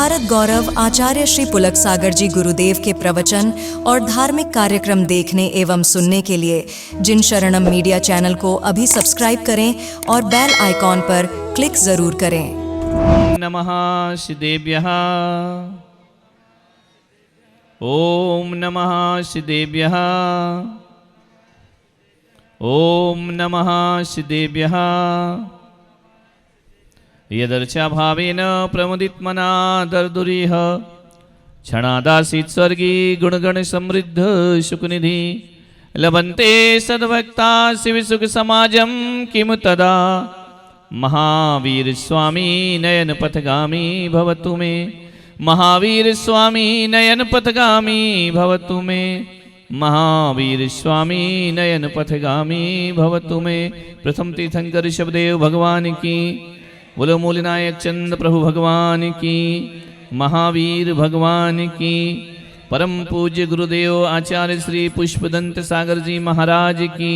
भारत गौरव आचार्य श्री पुलक सागर जी गुरुदेव के प्रवचन और धार्मिक कार्यक्रम देखने एवं सुनने के लिए जिन शरणम मीडिया चैनल को अभी सब्सक्राइब करें और बेल आइकॉन पर क्लिक जरूर करें। नमः श्रीदेव्यः। ओम नमः श्रीदेव्यः। ओम नमः श्रीदेव्यः। यदर्चा भावेन प्रमुदितमना दर्दुरिह क्षणादासीत् स्वर्गी गुणगण समृद्ध सुखनिधि लभन्ते सद्भक्ता शिवसुख समाजं किमु तदा महावीर स्वामी नयन पथगामी भवतु मे। महावीर स्वामी नयन पथगामी भवतु मे। महावीर स्वामी नयन पथगामी भवतु मे। प्रथम तीर्थंकर ऋषभदेव भगवान की, बोलो मूलनायक चंद प्रभु भगवान की, महावीर भगवान की, परम पूज्य गुरुदेव आचार्य श्री पुष्पदंत सागर जी महाराज की,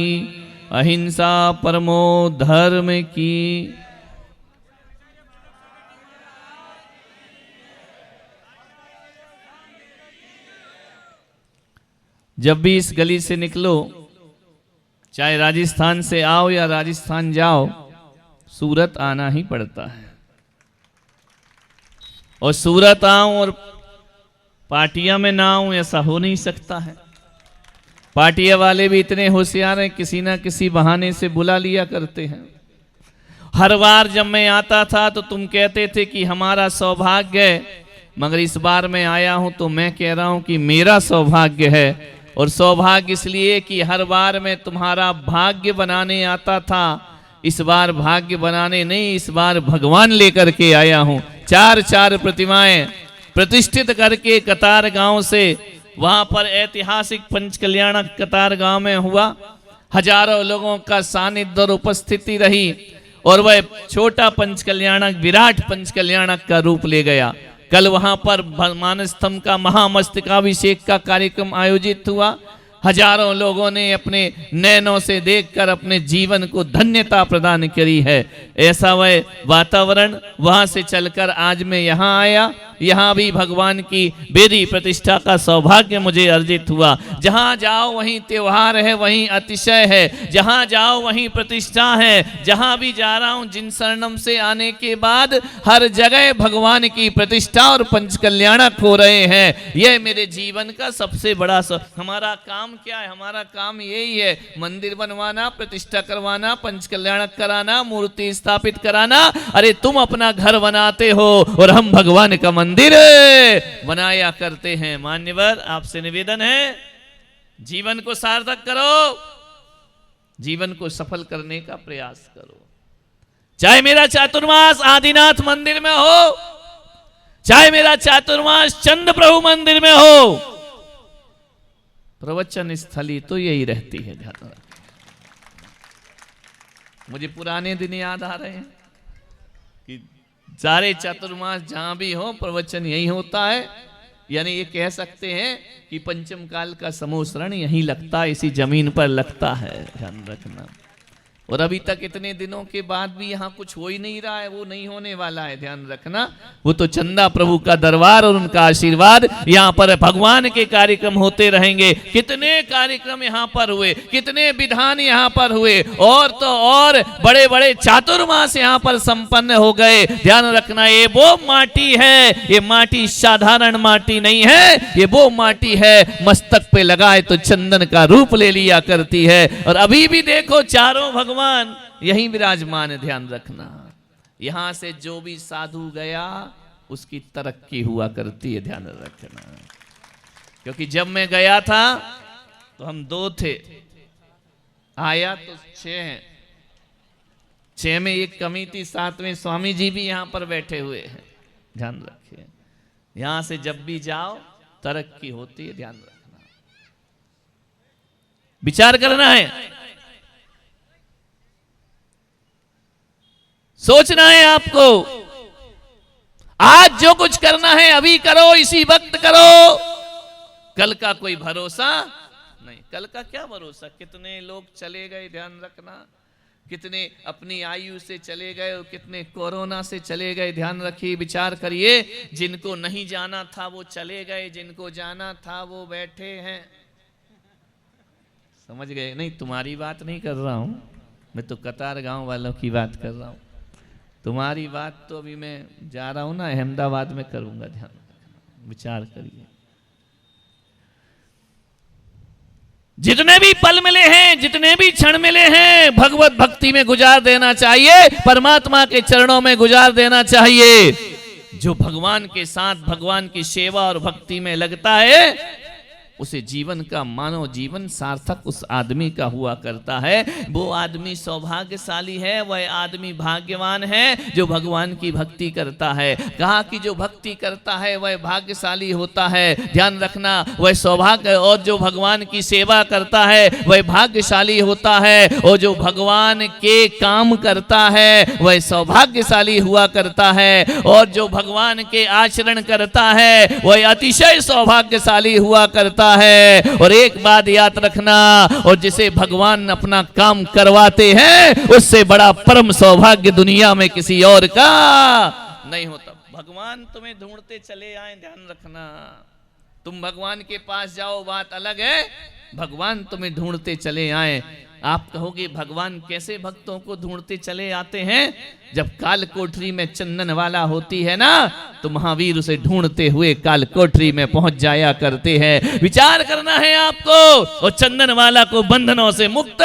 अहिंसा परमो धर्म की। जब भी इस गली से निकलो, चाहे राजस्थान से आओ या राजस्थान जाओ, सूरत आना ही पड़ता है। और सूरत आऊं और पार्टियां में ना आऊं ऐसा हो नहीं सकता है। पार्टियां वाले भी इतने होशियार हैं, किसी ना किसी बहाने से बुला लिया करते हैं। हर बार जब मैं आता था तो तुम कहते थे कि हमारा सौभाग्य है, मगर इस बार मैं आया हूं तो मैं कह रहा हूं कि मेरा सौभाग्य है। और सौभाग्य इसलिए कि हर बार मैं तुम्हारा भाग्य बनाने आता था, इस बार भाग्य बनाने नहीं, इस बार भगवान लेकर के आया हूं। चार चार प्रतिमाएं प्रतिष्ठित करके कतार गांव से, वहां पर ऐतिहासिक पंचकल्याणक कतार गांव में हुआ। हजारों लोगों का सानिध्य और उपस्थिति रही और वह छोटा पंचकल्याणक विराट पंचकल्याणक का रूप ले गया। कल वहां पर मानस्तंभ का महामस्तकाभिषेक का कार्यक्रम आयोजित हुआ। हजारों लोगों ने अपने नैनों से देखकर अपने जीवन को धन्यता प्रदान करी है। ऐसा वह वातावरण, वहां से चलकर आज मैं यहाँ आया। यहाँ भी भगवान की बेदी प्रतिष्ठा का सौभाग्य मुझे अर्जित हुआ। जहाँ जाओ वहीं त्योहार है, वहीं अतिशय है। जहाँ जाओ वहीं प्रतिष्ठा है। जहाँ भी जा रहा हूँ, जिन शरणम से आने के बाद हर जगह भगवान की प्रतिष्ठा और पंचकल्याणक हो रहे हैं। यह मेरे जीवन का सबसे बड़ा हमारा काम क्या है? हमारा काम यही है, मंदिर बनवाना, प्रतिष्ठा करवाना, पंचकल्याणक कराना, मूर्ति स्थापित कराना। अरे तुम अपना घर बनाते हो और हम भगवान का मंदिर बनाया करते हैं। मान्यवर, आपसे निवेदन है, जीवन को सार्थक करो, जीवन को सफल करने का प्रयास करो। चाहे मेरा चातुर्मास आदिनाथ मंदिर में हो, चाहे मेरा चातुर्मास चंद प्रभु मंदिर में हो, प्रवचन स्थली तो यही रहती है। ध्यान रखें। मुझे पुराने दिन याद आ रहे हैं कि सारे चातुर्मास जहां भी हो प्रवचन यही होता है। यानी ये कह सकते हैं कि पंचम काल का समोसरण यहीं लगता है, इसी जमीन पर लगता है। ध्यान रखना। और अभी तक इतने दिनों के बाद भी यहाँ कुछ हो ही नहीं रहा है, वो नहीं होने वाला है। ध्यान रखना। वो तो चंदा प्रभु का दरबार और उनका आशीर्वाद, यहाँ पर भगवान के कार्यक्रम होते रहेंगे। कितने कार्यक्रम यहाँ पर हुए, कितने विधान यहाँ पर हुए, और तो और बड़े बड़े चातुर्मास यहाँ पर संपन्न हो गए। ध्यान रखना, ये वो माटी है, ये माटी साधारण माटी नहीं है, ये वो माटी है मस्तक पे लगाए तो चंदन का रूप ले लिया करती है। और अभी भी देखो चारों भगवान यहीं विराजमान है। ध्यान रखना, यहां से जो भी साधु गया उसकी तरक्की हुआ करती है। ध्यान रखना, क्योंकि जब मैं गया था तो हम 2 थे, आया तो 6 हैं। 6 में एक कमी थी, 7 में स्वामी जी भी यहां पर बैठे हुए हैं। ध्यान रखिए, यहां से जब भी जाओ तरक्की होती है। ध्यान रखना, विचार करना है, सोचना है आपको। आज जो कुछ करना है अभी करो, इसी वक्त करो। कल का कोई भरोसा नहीं। कल का क्या भरोसा, कितने लोग चले गए। ध्यान रखना, कितने अपनी आयु से चले गए और कितने कोरोना से चले गए। ध्यान रखिए, विचार करिए। जिनको नहीं जाना था वो चले गए, जिनको जाना था वो बैठे हैं। समझ गए? नहीं, तुम्हारी बात नहीं कर रहा हूं मैं, तो कतार गांव वालों की बात कर रहा हूं। तुम्हारी बात तो अभी मैं जा रहा हूं ना, अहमदाबाद में करूंगा। ध्यान रखना, विचार करिए। जितने भी पल मिले हैं, जितने भी क्षण मिले हैं, भगवत भक्ति में गुजार देना चाहिए, परमात्मा के चरणों में गुजार देना चाहिए। जो भगवान के साथ भगवान की सेवा और भक्ति में लगता है, उसे जीवन का मानव जीवन सार्थक उस आदमी का हुआ करता है। वो आदमी सौभाग्यशाली है, वह आदमी भाग्यवान है जो भगवान की भक्ति करता है। कहा कि जो भक्ति करता है वह भाग्यशाली होता है। ध्यान रखना, वह सौभाग्य, और जो भगवान की सेवा करता है वह भाग्यशाली होता है, और जो भगवान के काम करता है वह सौभाग्यशाली हुआ करता है, और जो भगवान के आचरण करता है वह अतिशय सौभाग्यशाली हुआ करता है। और एक बात याद रखना, और जिसे भगवान अपना काम करवाते हैं उससे बड़ा परम सौभाग्य दुनिया में किसी और का नहीं होता। भगवान तुम्हें ढूंढते चले आए, ध्यान रखना। तुम भगवान के पास जाओ बात अलग है, भगवान तुम्हें ढूंढते चले आए। आप कहोगे भगवान कैसे भक्तों को ढूंढते चले आते हैं? जब काल कोठरी में चंदन वाला होती है ना, तो महावीर उसे ढूंढते हुए काल कोठरी में पहुंच जाया करते हैं। विचार करना है आपको, और चंदन वाला को बंधनों से मुक्त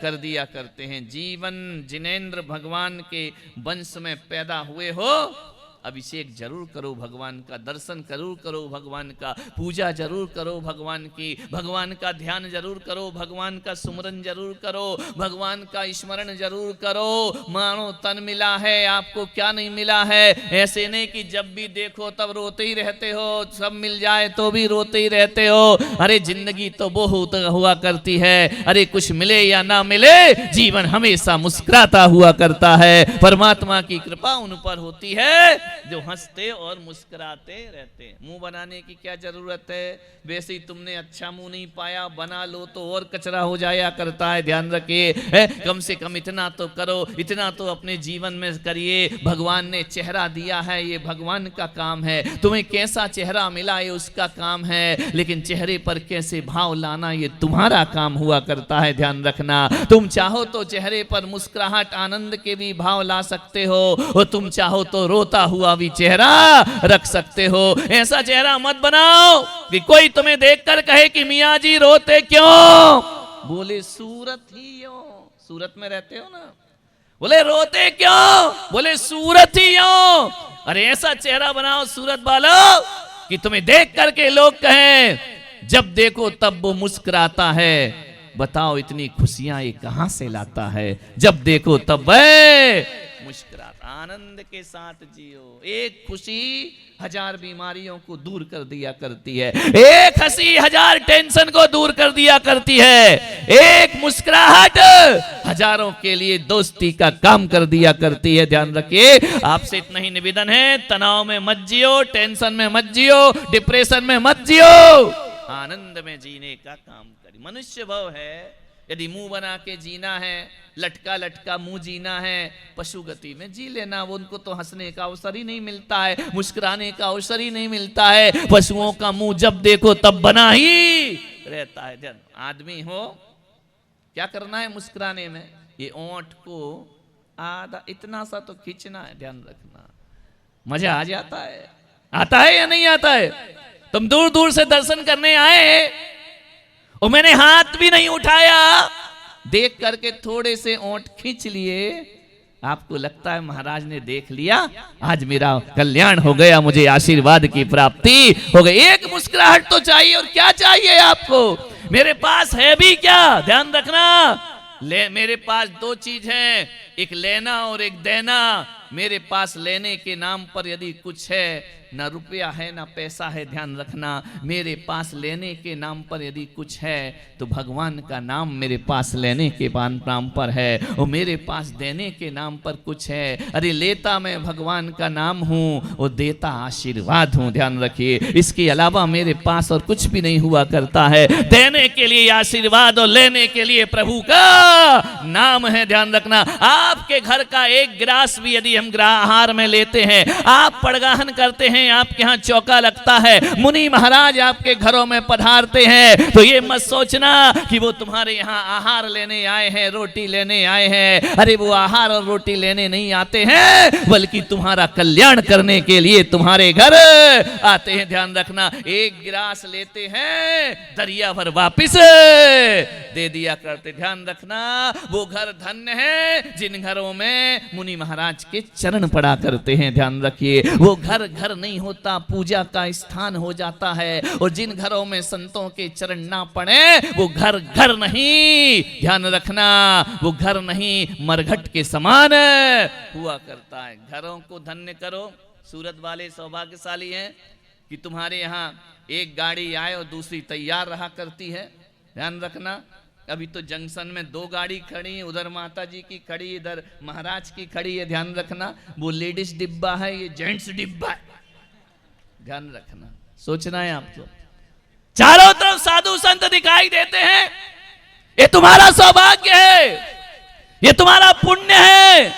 कर दिया करते हैं। जीवन जिनेंद्र भगवान के वंश में पैदा हुए हो, अभिषेक जरूर करो भगवान का, दर्शन जरूर करो भगवान का, पूजा जरूर करो भगवान की, भगवान का ध्यान जरूर करो, भगवान का सुमरन जरूर करो, भगवान का स्मरण जरूर करो। मानो तन मिला है, आपको क्या नहीं मिला है। ऐसे नहीं कि जब भी देखो तब रोते ही रहते हो, सब मिल जाए तो भी रोते ही रहते हो। अरे जिंदगी तो बहुत हुआ करती है, अरे कुछ मिले या ना मिले, जीवन हमेशा मुस्कुराता हुआ करता है। परमात्मा की कृपा उन पर होती है जो हंसते और मुस्कुराते रहते हैं। मुंह बनाने की क्या जरूरत है? वैसे ही तुमने अच्छा मुंह नहीं पाया, बना लो तो और कचरा हो जाया करता है। ध्यान रखिए, कम से कम इतना तो करो, इतना तो अपने जीवन में करिए। भगवान ने चेहरा दिया है, ये भगवान का काम है। तुम्हें कैसा चेहरा मिला ये उसका काम है, लेकिन चेहरे पर कैसे भाव लाना ये तुम्हारा काम हुआ करता है। ध्यान रखना, तुम चाहो तो चेहरे पर मुस्कुराहट आनंद के भी भाव ला सकते हो, और तुम चाहो तो रोता हुआ भी चेहरा रख सकते हो। ऐसा चेहरा मत बनाओ कि कोई तुम्हें देखकर कहे कि मियाँ जी रोते क्यों? बोले सूरत ही हो, सूरत में रहते हो ना, बोले रोते क्यों? बोले सूरत ही हो। अरे ऐसा चेहरा बनाओ सूरत वालों कि तुम्हें देख करके लोग कहें जब देखो तब वो मुस्कुराता है। बताओ इतनी खुशियां ये कहां से लाता है? जब देखो तब वह मुस्कुराता। आनंद के साथ जियो। एक खुशी 1000 बीमारियों को दूर कर दिया करती है, एक हंसी 1000 टेंशन को दूर कर दिया करती है, एक मुस्कुराहट हजारों के लिए दोस्ती का काम कर दिया करती है। ध्यान रखिए, आपसे इतना ही निवेदन है, तनाव में मत जियो, टेंशन में मत जियो, डिप्रेशन में मत जियो, आनंद में जीने का काम करिए। मनुष्य भव है, यदि मुंह बना के जीना है, लटका लटका मुंह जीना है, पशु गति में जी लेना। वो उनको तो हंसने का अवसर ही नहीं मिलता है, मुस्कुराने का अवसर ही नहीं मिलता है। पशुओं का मुंह जब देखो तब बना ही रहता है। ध्यान, आदमी हो क्या करना है मुस्कुराने में? ये ओंठ को आधा इतना सा तो खींचना है। ध्यान रखना, मजा आ जाता है। आता है या नहीं आता है? तुम दूर दूर से दर्शन करने आए और मैंने हाथ भी नहीं उठाया, देख करके थोड़े से ओंठ खींच लिए, आपको लगता है महाराज ने देख लिया, आज मेरा कल्याण हो गया, मुझे आशीर्वाद की प्राप्ति हो गई। एक मुस्कुराहट तो चाहिए, और क्या चाहिए आपको? मेरे पास है भी क्या? ध्यान रखना, मेरे पास 2 चीज हैं, एक लेना और एक देना। मेरे पास लेने के नाम पर यदि कुछ है, ना रुपया है ना पैसा है, ध्यान रखना, मेरे पास लेने के नाम पर यदि कुछ है तो भगवान का नाम मेरे पास लेने के नाम पर है, और मेरे पास देने के नाम पर कुछ है। अरे लेता मैं भगवान का नाम हूँ और देता आशीर्वाद हूँ, ध्यान रखिए। इसके अलावा मेरे पास और कुछ भी नहीं हुआ करता है। देने के लिए आशीर्वाद और लेने के लिए प्रभु का नाम है, ध्यान रखना। आपके घर का एक गिलास भी यदि हम आहार में लेते हैं, आप पड़गाहन करते हैं, आपके यहाँ चौका लगता है, मुनि महाराज आपके घरों में पधारते हैं, तो ये मत सोचना कि वो तुम्हारे यहाँ आहार लेने आए हैं, रोटी लेने आए हैं। अरे वो आहार और रोटी लेने नहीं आते हैं, बल्कि तुम्हारा कल्याण करने के लिए तुम्हारे घर आते हैं, ध्यान रखना। एक गिलास लेते हैं, दरिया भर वापिस दे दिया करते, ध्यान रखना। वो घर धन्य है जिन घरों में मुनि महाराज के चरण पड़ा करते हैं, ध्यान रखिए। वो घर घर नहीं होता, पूजा का स्थान हो जाता है। और जिन घरों में संतों के चरण ना पड़े, वो घर घर नहीं, ध्यान रखना, वो घर नहीं, मरघट के समान हुआ करता है। घरों को धन्य करो। सूरत वाले सौभाग्यशाली हैं कि तुम्हारे यहाँ एक गाड़ी आए और दूसरी तैयार रहा करती है, ध्यान रखना। अभी तो जंक्शन में 2 गाड़ी खड़ी है, उधर माता जी की खड़ी, इधर महाराज की खड़ी है, ध्यान रखना। वो लेडीज डिब्बा है, ये जेंट्स डिब्बा है, ध्यान रखना। सोचना है आपको। चारों तरफ साधु संत दिखाई देते हैं, ये तुम्हारा सौभाग्य है, ये तुम्हारा पुण्य है।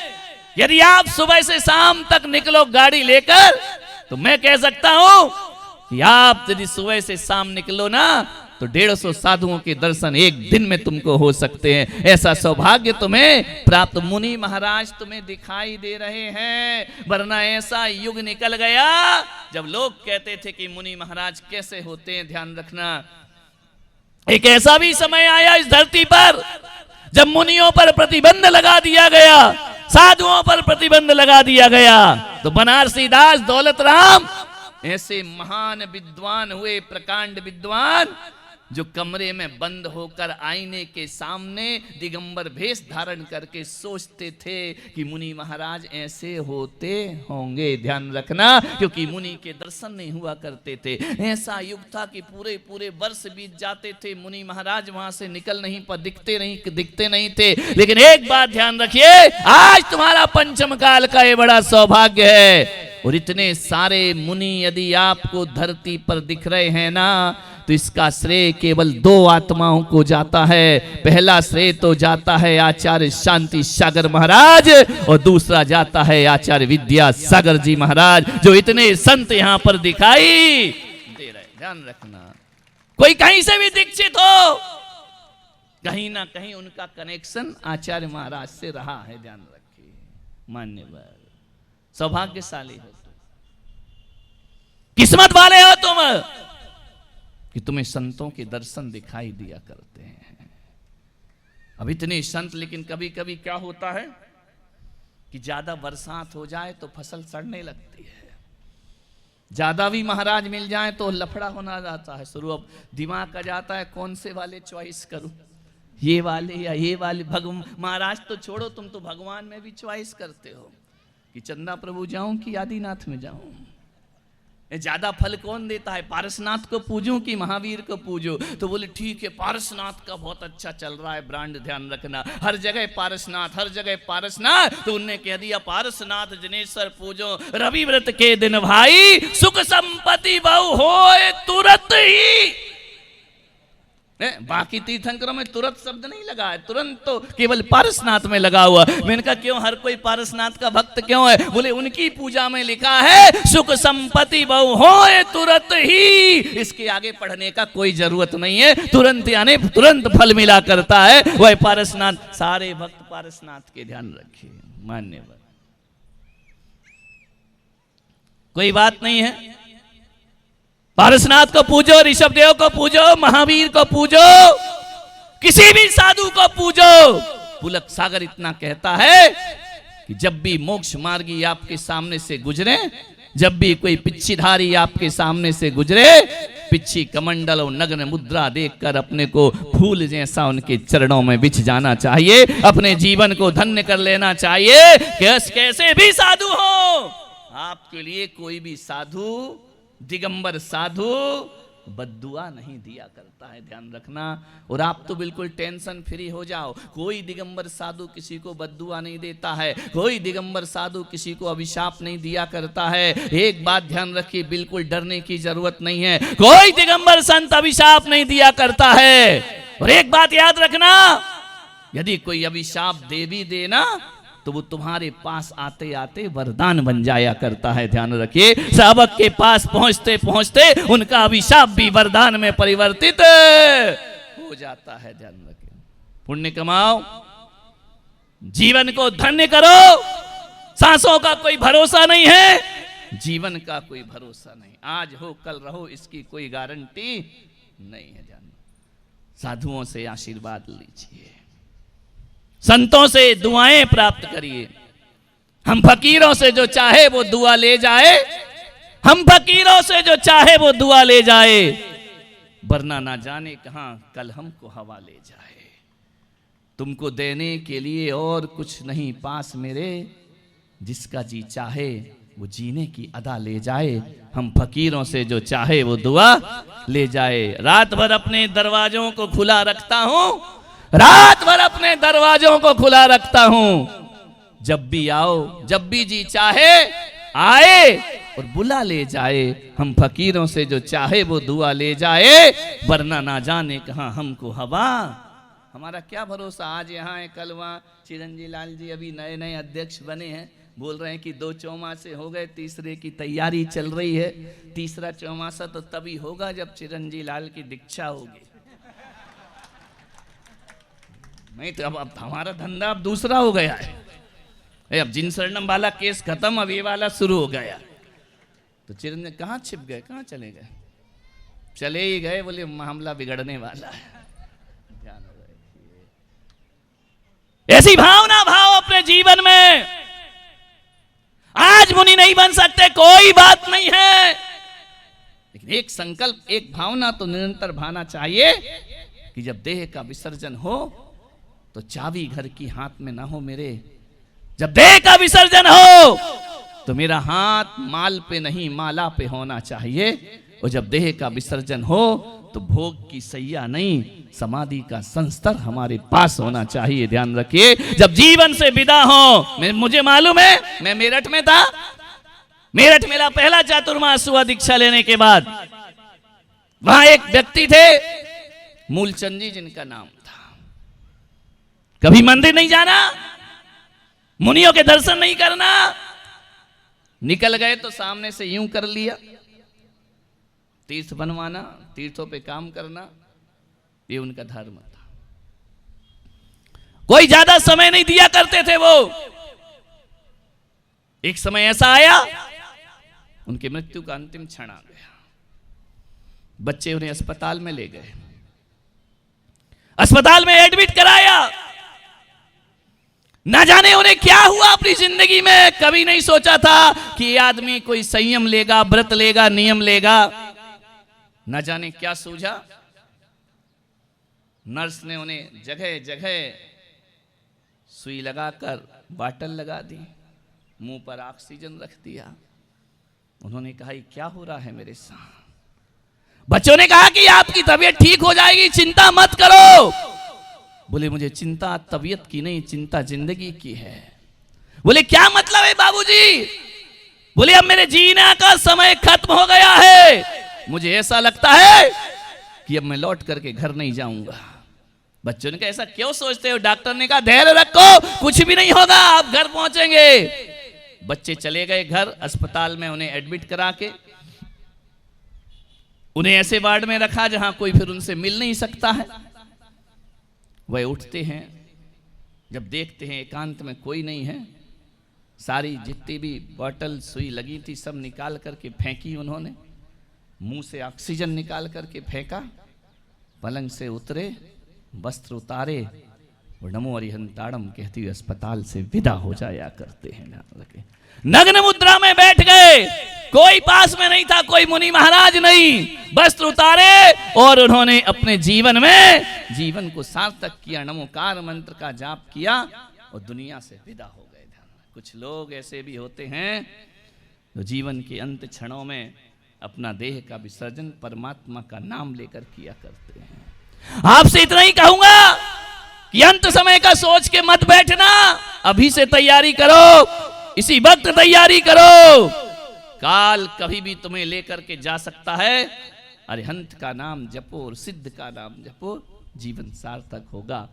यदि आप सुबह से शाम तक निकलो गाड़ी लेकर, तो मैं कह सकता हूं कि आप यदि सुबह से शाम निकलो ना, तो 150 साधुओं के दर्शन एक दिन में तुमको हो सकते हैं। ऐसा सौभाग्य तुम्हें प्राप्त। मुनि महाराज तुम्हें दिखाई दे रहे हैं, वरना ऐसा युग निकल गया जब लोग कहते थे कि मुनि महाराज कैसे होते हैं, ध्यान रखना। एक ऐसा भी समय आया इस धरती पर जब मुनियों पर प्रतिबंध लगा दिया गया, साधुओं पर प्रतिबंध लगा दिया गया। तो बनारसी दास दौलत राम ऐसे महान विद्वान हुए, प्रकांड विद्वान, जो कमरे में बंद होकर आईने के सामने दिगंबर भेष धारण करके सोचते थे कि मुनि महाराज ऐसे होते होंगे, ध्यान रखना, क्योंकि मुनि के दर्शन नहीं हुआ करते थे। ऐसा युग था कि पूरे पूरे वर्ष बीत जाते थे, मुनि महाराज वहां से निकल नहीं पर दिखते नहीं थे। लेकिन एक बात ध्यान रखिए, आज तुम्हारा पंचम काल का ये बड़ा सौभाग्य है। और इतने सारे मुनि यदि आपको धरती पर दिख रहे हैं ना, तो इसका श्रेय केवल 2 आत्माओं को जाता है। पहला श्रेय तो जाता है आचार्य शांति सागर महाराज, और दूसरा जाता है आचार्य विद्या सागर जी महाराज, जो इतने संत यहाँ पर दिखाई दे रहे, ध्यान रखना। कोई कहीं से भी दीक्षित हो, कहीं ना कहीं उनका कनेक्शन आचार्य महाराज से रहा है, ध्यान रखिए। मान्यवर, सौभाग्यशाली हो, किस्मत वाले हो तुम कि तुम्हें संतों के दर्शन दिखाई दिया करते हैं। अब इतने संत, लेकिन कभी कभी क्या होता है कि ज्यादा बरसात हो जाए तो फसल सड़ने लगती है, ज्यादा भी महाराज मिल जाए तो लफड़ा होना जाता है शुरू। अब दिमाग आ जाता है कौन से वाले चॉइस करूं, ये वाले या ये वाले। महाराज तो छोड़ो, तुम तो भगवान में भी चॉइस करते हो कि चंदा प्रभु जाऊं कि आदिनाथ में जाऊं। ज्यादा फल कौन देता है, पारसनाथ को पूजूं कि महावीर को पूजो? तो बोले ठीक है, पारसनाथ का बहुत अच्छा चल रहा है ब्रांड, ध्यान रखना, हर जगह पारसनाथ, हर जगह पारसनाथ। तो उनने कह दिया पारसनाथ जनेश्वर पूजो, रवि व्रत के दिन भाई सुख संपत्ति बहु होए तुरंत ही। बाकी तीर्थंकरों में तुरंत शब्द नहीं लगा है, तुरंत तो केवल पारसनाथ में लगा हुआ। मैंने कहा क्यों, हर कोई पारसनाथ का भक्त क्यों है? बोले उनकी पूजा में लिखा है सुख संपत्ति बहु होए तुरंत ही, इसके आगे पढ़ने का कोई जरूरत नहीं है, तुरंत यानी तुरंत फल मिला करता है वह पारसनाथ। सारे भक्त पारसनाथ के ध्यान रखिए, मान्यवर, कोई बात नहीं है। पारसनाथ को पूजो, ऋषभ देव को पूजो, महावीर को पूजो, किसी भी साधु को पूजो। पुलक सागर इतना कहता है कि जब भी मोक्ष मार्गी आपके सामने से गुजरे, जब भी कोई पिच्छीधारी आपके सामने से गुजरे, पिछी कमंडल और नग्न मुद्रा देखकर अपने को फूल जैसा उनके चरणों में बिछ जाना चाहिए, अपने जीवन को धन्य कर लेना चाहिए। कैसे भी साधु हो, आपके लिए कोई भी साधु, दिगंबर साधु बद्दुआ नहीं दिया करता है, ध्यान रखना। और आप तो बिल्कुल टेंशन फ्री हो जाओ, कोई दिगंबर साधु किसी को बद्दुआ नहीं देता है, कोई दिगंबर साधु किसी को अभिशाप नहीं दिया करता है। एक बात ध्यान रखिए, बिल्कुल डरने की जरूरत नहीं है, कोई दिगंबर संत अभिशाप नहीं दिया करता है। और एक बात याद रखना, यदि कोई अभिशाप दे भी देना तो वो तुम्हारे पास आते आते वरदान बन जाया करता है, ध्यान रखिए। शावक के पास पहुंचते पहुंचते उनका अभिशाप भी वरदान में परिवर्तित हो जाता है, ध्यान रखिए। पुण्य कमाओ, जीवन को धन्य करो। सांसों का कोई भरोसा नहीं है, जीवन का कोई भरोसा नहीं, आज हो कल रहो इसकी कोई गारंटी नहीं है। ध्यान, साधुओं से आशीर्वाद लीजिए, संतों से दुआएं प्राप्त करिए। हम फकीरों से जो चाहे वो दुआ ले जाए, हम फकीरों से जो चाहे वो दुआ ले जाए, वरना ना जाने कहां कल हमको हवा ले जाए। तुमको देने के लिए और कुछ नहीं पास मेरे, जिसका जी चाहे वो जीने की अदा ले जाए। हम फकीरों से जो चाहे वो दुआ ले जाए। रात भर अपने दरवाजों को खुला रखता हूं, रात भर अपने दरवाजों को खुला रखता हूं, जब भी आओ, जब भी जी चाहे आए और बुला ले जाए। हम फकीरों से जो चाहे वो दुआ ले जाए, वरना ना जाने कहां हमको हवा। हमारा क्या भरोसा, आज यहाँ है कल वहाँ। चिरंजी लाल जी अभी नए नए अध्यक्ष बने हैं, बोल रहे हैं कि 2 चौमासे हो गए, तीसरे की तैयारी चल रही है। तीसरा चौमासा तो तभी होगा जब चिरंजी लाल की दीक्षा होगी। नहीं तो अब हमारा धंधा अब दूसरा हो गया है। अब जिन शरणम वाला केस खत्म, अब ये वाला शुरू हो गया। तो चिरंजी कहाँ छिप गए, कहाँ चले गए? चले ही गए, बोले मामला बिगड़ने वाला है। ध्यान रखिए, ऐसी भावना भाव अपने जीवन में। आज मुनि नहीं बन सकते, कोई बात नहीं है, लेकिन एक संकल्प, एक भावना तो निरंतर भाना चाहिए कि जब देह का विसर्जन हो तो चाबी घर की हाथ में ना हो मेरे। जब देह का विसर्जन हो तो मेरा हाथ माल पे नहीं माला पे होना चाहिए। और जब देह का विसर्जन हो तो भोग की सैया नहीं, समाधि का संस्तर हमारे पास होना चाहिए। ध्यान रखिए, जब जीवन से विदा हो, मुझे मालूम है, मैं मेरठ में था। मेरठ मेरा पहला चातुर्मास हुआ दीक्षा लेने के बाद। वहां एक व्यक्ति थे, मूलचंद जी जिनका नाम था। कभी मंदिर नहीं जाना, मुनियों के दर्शन नहीं करना, निकल गए तो सामने से यूं कर लिया। तीर्थ बनवाना, तीर्थों पे काम करना, ये उनका धर्म था। कोई ज्यादा समय नहीं दिया करते थे वो। एक समय ऐसा आया, उनकी मृत्यु का अंतिम क्षण आ गया। बच्चे उन्हें अस्पताल में ले गए, अस्पताल में एडमिट कराया। ना जाने उन्हें क्या हुआ अपनी जिंदगी में। कभी नहीं सोचा था कि ये आदमी कोई संयम लेगा, व्रत लेगा, नियम लेगा। न जाने क्या सूझा, नर्स ने उन्हें जगह जगह सुई लगाकर बाटल लगा दी, मुंह पर ऑक्सीजन रख दिया। उन्होंने कहा ये क्या हो रहा है मेरे साथ? बच्चों ने कहा कि आपकी तबीयत ठीक हो जाएगी, चिंता मत करो। बोले मुझे चिंता तबीयत की नहीं, चिंता जिंदगी की है। बोले क्या मतलब है बाबूजी? बोले अब मेरे जीने का समय खत्म हो गया है, मुझे ऐसा लगता है कि अब मैं लौट करके घर नहीं जाऊंगा। बच्चों ने कहा ऐसा क्यों सोचते हो? डॉक्टर ने कहा धैर्य रखो, कुछ भी नहीं होगा, आप घर पहुंचेंगे। बच्चे चले गए घर। अस्पताल में उन्हें एडमिट करा के उन्हें ऐसे वार्ड में रखा जहां कोई फिर उनसे मिल नहीं सकता है। वह उठते हैं, जब देखते हैं एकांत में कोई नहीं है, सारी जितनी भी बॉटल सुई लगी थी सब निकाल करके फेंकी उन्होंने, मुंह से ऑक्सीजन निकाल करके फेंका, पलंग से उतरे, वस्त्र उतारे और नमो अरिहंताड़म कहती हुए अस्पताल से विदा हो जाया करते हैं। नग्न मुद्रा में बैठ गए। कोई पास में नहीं था, कोई मुनि महाराज नहीं, वस्त्र उतारे और उन्होंने अपने जीवन में जीवन को सार्थक किया, नमोकार मंत्र का जाप किया और दुनिया से विदा हो गए। कुछ लोग ऐसे भी होते हैं जो जीवन के अंत क्षणों में अपना देह का विसर्जन परमात्मा का नाम लेकर किया करते हैं। आपसे इतना ही कहूंगा कि अंत समय का सोच के मत बैठना, अभी से तैयारी करो, इसी वक्त तैयारी करो। काल कभी भी तुम्हें लेकर के जा सकता है। अरिहंत का नाम जपो और सिद्ध का नाम जपो, जीवन सार्थक होगा।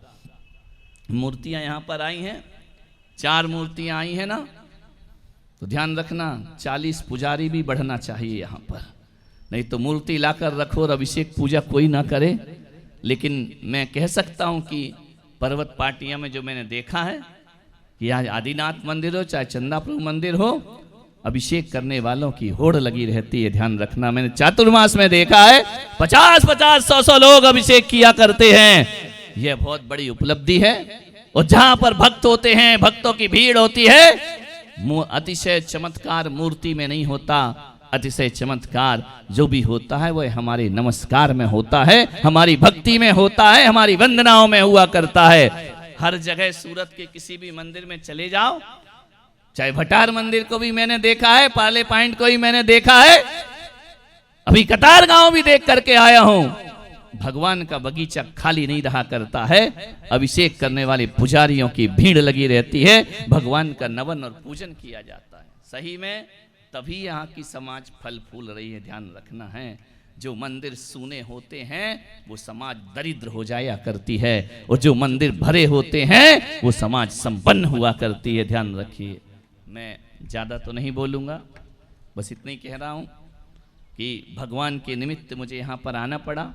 मूर्तियां यहां पर आई हैं, 4 मूर्तियां आई हैं ना, तो ध्यान रखना 40 पुजारी भी बढ़ना चाहिए यहां पर, नहीं तो मूर्ति लाकर रखो और अभिषेक पूजा कोई ना करे। लेकिन मैं कह सकता हूं कि पर्वत पाटिया में जो मैंने देखा है कि आज आदिनाथ मंदिर हो चाहे चंदाप्रभु मंदिर हो, अभिषेक करने वालों की होड़ लगी रहती है। ध्यान रखना, मैंने चातुर्मास में देखा है 50-50, 100-100 लोग अभिषेक किया करते हैं। यह बहुत बड़ी उपलब्धि है। और जहां पर भक्त होते हैं, भक्तों की भीड़ होती है, अतिशय चमत्कार मूर्ति में नहीं होता, अतिशय चमत्कार जो भी होता है वह हमारे नमस्कार में होता है, हमारी भक्ति में होता है, हमारी वंदनाओं में हुआ करता है। हर जगह सूरत के किसी भी मंदिर में चले जाओ, चाहे भटार मंदिर को भी मैंने देखा है, पार्ले पॉइंट को भी मैंने देखा है, अभी कतार गांव भी देख करके आया हूं। भगवान का बगीचा खाली नहीं रहा करता है, अभिषेक करने वाले पुजारियों की भीड़ लगी रहती है, भगवान का नमन और पूजन किया जाता है। सही में तभी यहाँ की समाज फल फूल रही है। ध्यान रखना है, जो मंदिर सूने होते हैं वो समाज दरिद्र हो जाया करती है, और जो मंदिर भरे होते हैं वो समाज संपन्न हुआ करती है। ध्यान रखिए, मैं ज़्यादा तो नहीं बोलूँगा, बस इतना ही कह रहा हूँ कि भगवान के निमित्त मुझे यहाँ पर आना पड़ा,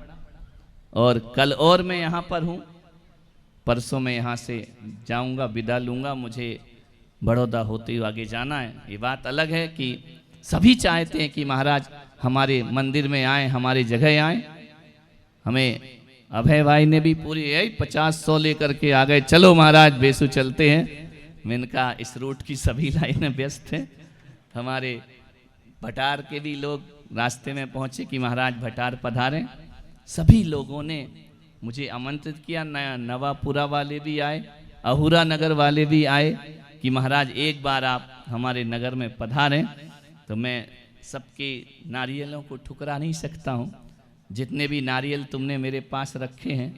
और कल और मैं यहाँ पर हूँ, परसों मैं यहाँ से जाऊँगा, विदा लूँगा, मुझे बड़ौदा होते हुए आगे जाना है। ये बात अलग है कि सभी चाहते हैं कि महाराज हमारे मंदिर में आए, हमारी जगह आए। हमें अभय भाई ने भी पूरी 50-100 लेकर के आ गए, चलो महाराज बेसु चलते हैं। मैंने कहा इस रूट की सभी लाइनें व्यस्त हैं। हमारे भटार के भी लोग रास्ते में पहुँचे कि महाराज भटार पधारें। सभी लोगों ने मुझे आमंत्रित किया, नवापुरा वाले भी आए, अहुरा नगर वाले भी आए कि महाराज एक बार आप हमारे नगर में पधारें। तो मैं सबके नारियलों को ठुकरा नहीं सकता हूँ। जितने भी नारियल तुमने मेरे पास रखे हैं,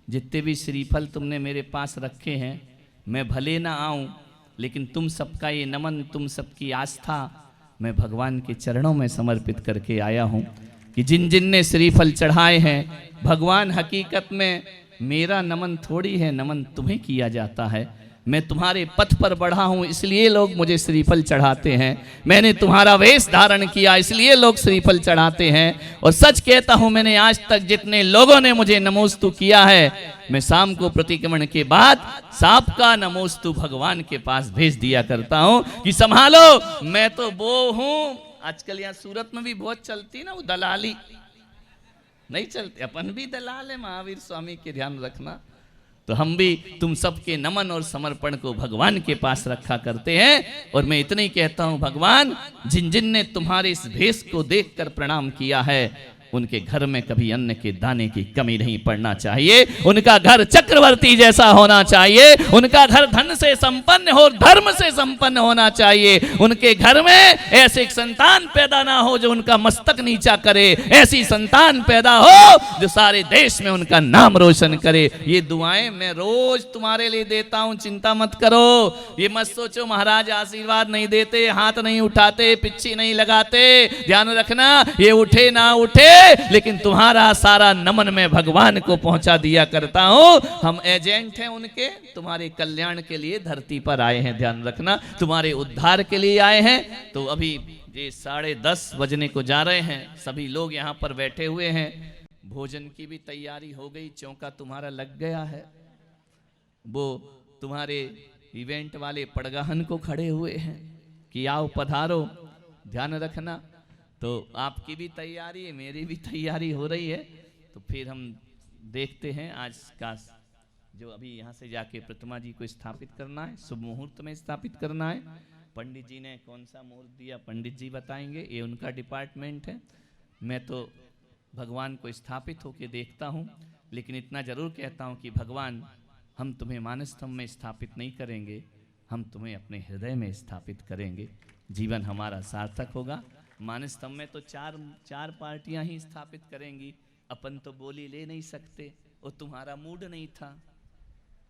जितने भी श्रीफल तुमने मेरे पास रखे हैं, मैं भले ना आऊँ, लेकिन तुम सबका ये नमन, तुम सबकी आस्था मैं भगवान के चरणों में समर्पित करके आया हूँ कि जिन जिन ने श्रीफल चढ़ाए हैं, भगवान हकीकत में मेरा नमन थोड़ी है, नमन तुम्हें किया जाता है। मैं तुम्हारे पथ पर बढ़ा हूं इसलिए लोग मुझे श्रीफल चढ़ाते हैं, मैंने तुम्हारा वेश धारण किया इसलिए लोग श्रीफल चढ़ाते हैं। और सच कहता हूं, मैंने आज तक जितने लोगों ने मुझे नमोस्तु किया है, मैं शाम को प्रतिक्रमण के बाद सांप का नमोस्तु भगवान के पास भेज दिया करता हूं कि संभालो, मैं तो वो हूं। आजकल यहाँ सूरत में भी बहुत चलती ना वो दलाली, नहीं चलती, अपन भी दलाल है महावीर स्वामी के, ध्यान रखना। तो हम भी तुम सबके नमन और समर्पण को भगवान के पास रखा करते हैं। और मैं इतना ही कहता हूं, भगवान जिन जिन ने तुम्हारे इस भेष को देखकर प्रणाम किया है, उनके घर में कभी अन्न के दाने की कमी नहीं पड़ना चाहिए, उनका घर चक्रवर्ती जैसा होना चाहिए, उनका घर धन से संपन्न हो, धर्म से संपन्न होना चाहिए, उनके घर में ऐसे एक संतान पैदा ना हो जो उनका मस्तक नीचा करे, ऐसी संतान पैदा हो जो सारे देश में उनका नाम रोशन करे। ये दुआएं मैं रोज तुम्हारे लिए देता हूं, चिंता मत करो। ये मत सोचो महाराज आशीर्वाद नहीं देते, हाथ नहीं उठाते, पिच्छी नहीं लगाते, ध्यान रखना ये उठे ना उठे, लेकिन तुम्हारा सारा नमन मैं भगवान को पहुंचा दिया करता हूं। हम एजेंट हैं उनके, तुम्हारे कल्याण के लिए धरती पर आए हैं, ध्यान रखना, तुम्हारे उद्धार के लिए आए हैं। तो अभी ये 10:30 बजने को जा रहे हैं, सभी लोग यहाँ पर बैठे हुए हैं, भोजन की भी तैयारी हो गई, चौका तुम्हारा लग गया है, वो तुम्हारे इवेंट वाले पड़गाहन को खड़े हुए हैं कि आओ पधारो, ध्यान रखना। तो आपकी भी तैयारी है, मेरी भी तैयारी हो रही है। तो फिर हम देखते हैं आज का जो अभी यहाँ से जाके प्रतिमा जी को स्थापित करना है, शुभ मुहूर्त में स्थापित करना है, पंडित जी ने कौन सा मुहूर्त दिया, पंडित जी बताएंगे, ये उनका डिपार्टमेंट है। मैं तो भगवान को स्थापित होकर देखता हूँ, लेकिन इतना जरूर कहता हूँ कि भगवान, हम तुम्हें मानसतम में स्थापित नहीं करेंगे, हम तुम्हें अपने हृदय में स्थापित करेंगे। जीवन हमारा सार्थक होगा। मानसतम में तो चार पार्टियां ही स्थापित करेंगी, अपन तो बोली ले नहीं सकते, वो तुम्हारा मूड नहीं था,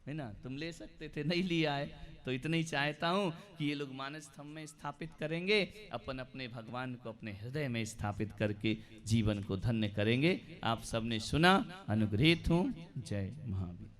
है ना, तुम ले सकते थे, नहीं लिया है। तो इतना ही चाहता हूँ कि ये लोग मानसतम में स्थापित करेंगे, अपन अपने भगवान को अपने हृदय में स्थापित करके जीवन को धन्य करेंगे। आप सबने सुना, अनुग्रहित हूँ। जय महावीर।